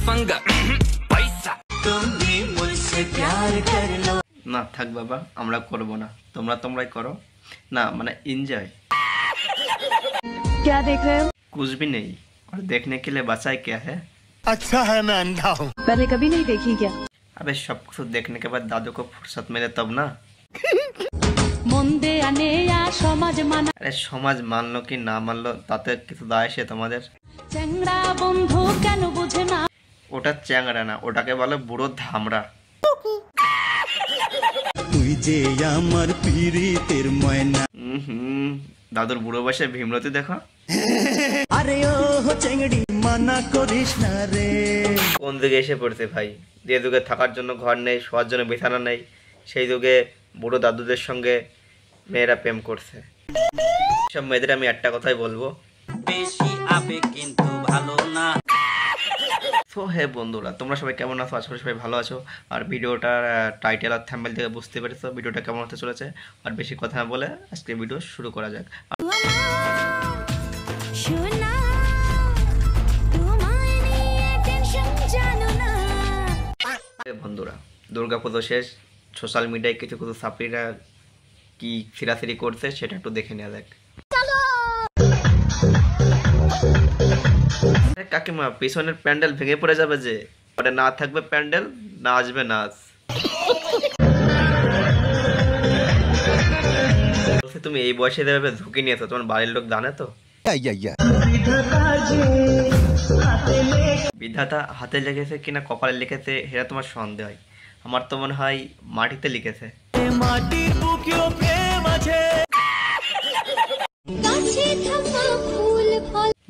पंगा पैसा तुम भी मुझसे प्यार कर लो ना থাক বাবা আমরা করব না তোমরাই করো না মানে এনজয় क्या देख रहे हो कुछ भी नहीं और देखने के लिए बचाए क्या है अच्छा है मैं अंधा हूँ मैंने कभी नहीं देखी क्या अबे सब कुछ देखने के बाद दादू को फुर्सत मिले तब ना अरे समाज मानलो कि ना मानलो ताते কিছু দায় আসে তোমাদের চ্যাংড়া বন্ধু কেন বুঝে না ওটা চ্যাংড়া না ওটাকে বলে বুড়ো ধামড়া তুই যে আমার পীড়িতের ময়না দাদুর বুড়ো বয়সে ভীমরতি দেখো আরে ও চেংড়ি মানা করিস না রে কোন দিকে এসে পড়ছে ভাই যে যুগে থাকার জন্য ঘর নেই শোয়ার জন্য বিছানা নেই সেই যুগে বুড়ো দাদুদের সঙ্গে মেয়েরা প্রেম করছে সব মেয়েদের আমি একটা কথাই বলবো বেশি আবেগ কিন্তু ভালো না সো হে বন্ধুরা তোমরা সবাই কেমন আছো আশা করি সবাই ভালো আছো আর ভিডিওটার টাইটেল আর থাম্বনেল থেকে বুঝতে পেরেছো ভিডিওটা কেমন হতে চলেছে আর বেশি কথা না বলে আজকে ভিডিও শুরু করা যাক বন্ধুরা দুর্গাপুজো শেষ সোশ্যাল মিডিয়ায় কিছু কিছু সাপ্লিরা কি ফিরাফিরি করছে সেটা একটু দেখে নেওয়া যাক কাকিমা পিছনের প্যান্ডেল ভেঙে পড়ে যাবে যে ওটা না থাকবে প্যান্ডেল না আসবে নাচ তুমি এই বয়সে দেবে ঝুঁকি নিয়েছো তোমার বাড়ির লোক জানে তো বিধাতা হাতে লেগেছে কিনা কপালে লিখেছে সেটা তোমার সন্দেহ হয় আমার তো মনে হয় মাটিতে লিখেছে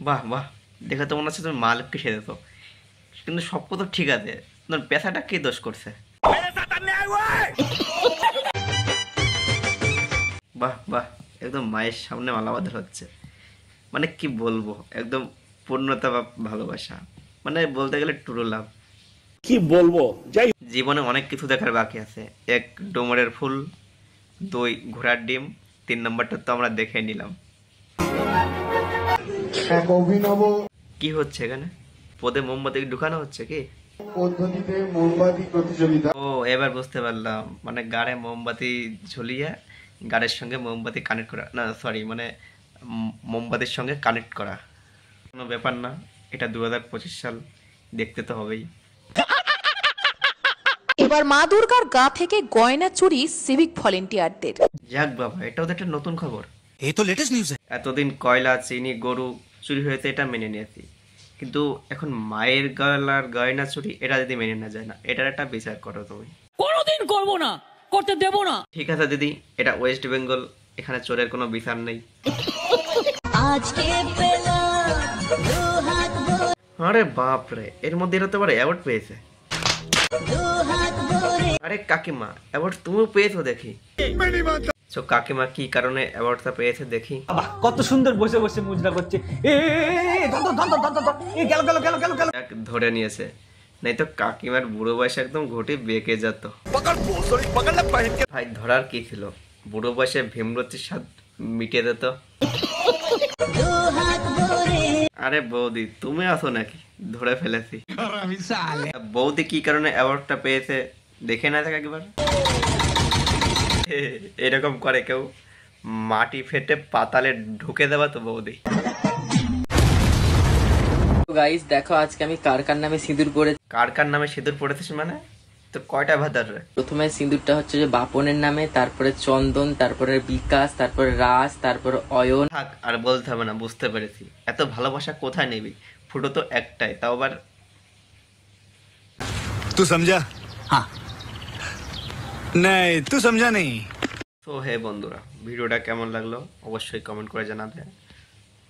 বাহ বাহ দেখে তো মনে হচ্ছে তুমি মালিককে সেরেছো কিন্তু সব কথা ঠিক আছে তোমার পেশাটা কি দোষ করছে বাহ বাহ একদম মায়ের সামনে মালাবাদ হচ্ছে মানে কি বলবো একদম পূর্ণতা বা ভালোবাসা মানে বলতে গেলে টুরু লাভ কি বলবো যাই জীবনে অনেক কিছু দেখার বাকি আছে এক ডোমরের ফুল 2 ঘোড়ার ডিম 3 নম্বরটা তো আমরা দেখে নিলাম এক অভিনব কি হচ্ছে এখানে পদে মোমবাতি ঢুকানো হচ্ছে কি পদ্ধতিতে মোমবাতি প্রতিযোগিতা ও এবার বুঝতে পারলাম মানে গাড়ে মোমবাতি ঝুলিয়ে গাড়ির সঙ্গে মোমবাতি কানেক্ট করা না সরি মানে মোমবাতির সঙ্গে কানেক্ট করা কোনো ব্যাপার না এটা 2025 সাল দেখতে তো হবেই এবার মা দুর্গার গা থেকে গয়না চুরি সিভিক ভলেন্টিয়ারদের যাক বাবা এটাও তো একটা নতুন খবর এই তো লেটেস্ট নিউজ এতদিন কয়লা চিনি গরু চুরি হয়েছে এটা মেনে নিয়েছি কিন্তু এখন মায়ের গলার গয়না চুরি এটা যদি মেনে না যায় না এটার একটা বিচার করো তুমি কোনোদিন করব না করতে দেব না ঠিক আছে দিদি এটা ওয়েস্ট বেঙ্গল এখানে চোরের কোনো বিচার নেই আরে বাপ রে এর মধ্যে এরা তো আবার অ্যাওয়ার্ড পেয়েছে আরে কাকিমা অ্যাওয়ার্ড তুমিও পেয়েছো দেখি তো কাকিমা কি কারণে অ্যাওয়ার্ডটা পেয়েছে দেখি কত সুন্দর বসে বসে মুজরা করছে ধরে নিয়েছে নাই তো কাকিমার বুড়ো বয়সে একদম ঘটে বেঁকে যেত ভাই ধরার কি ছিল বুড়ো বয়সে ভীমরতির স্বাদ মিটিয়ে দিত আরে বৌদি তুমি আছো নাকি ধরে ফেলেছি বৌদি কি কারণে অ্যাওয়ার্ডটা পেয়েছে দেখে না থাকে একবার এরকম করে কেউ মাটি ফেটে পাতালে ঢুকে দেওয়া তো বৌদি গাইস দেখো আজকে আমি কার নামে সিঁদুর পড়েছি কার নামে সিঁদুর পড়েছিস মানে তোর কয়টা ভাতার রে প্রথমে সিঁদুরটা হচ্ছে যে বাপনের নামে তারপরে চন্দন তারপরে বিকাশ তারপরে রাজ তারপরে অয়ন থাক আর বলতে হবে না বুঝতে পেরেছি এত ভালোবাসা কোথায় নিবি ফুটো তো একটাই তাও আবার তুই সমঝা হ্যাঁ নাই তুই সমঝা নেই তো হে বন্ধুরা ভিডিওটা কেমন লাগলো অবশ্যই কমেন্ট করে জানাবে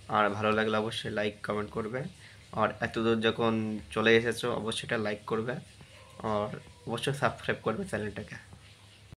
আর ভালো লাগলে অবশ্যই লাইক কমেন্ট করবে আর এতদূর যখন চলে এসেছো অবশ্যই এটা লাইক করবে আর অবশ্যই সাবস্ক্রাইব করবে চ্যানেলটাকে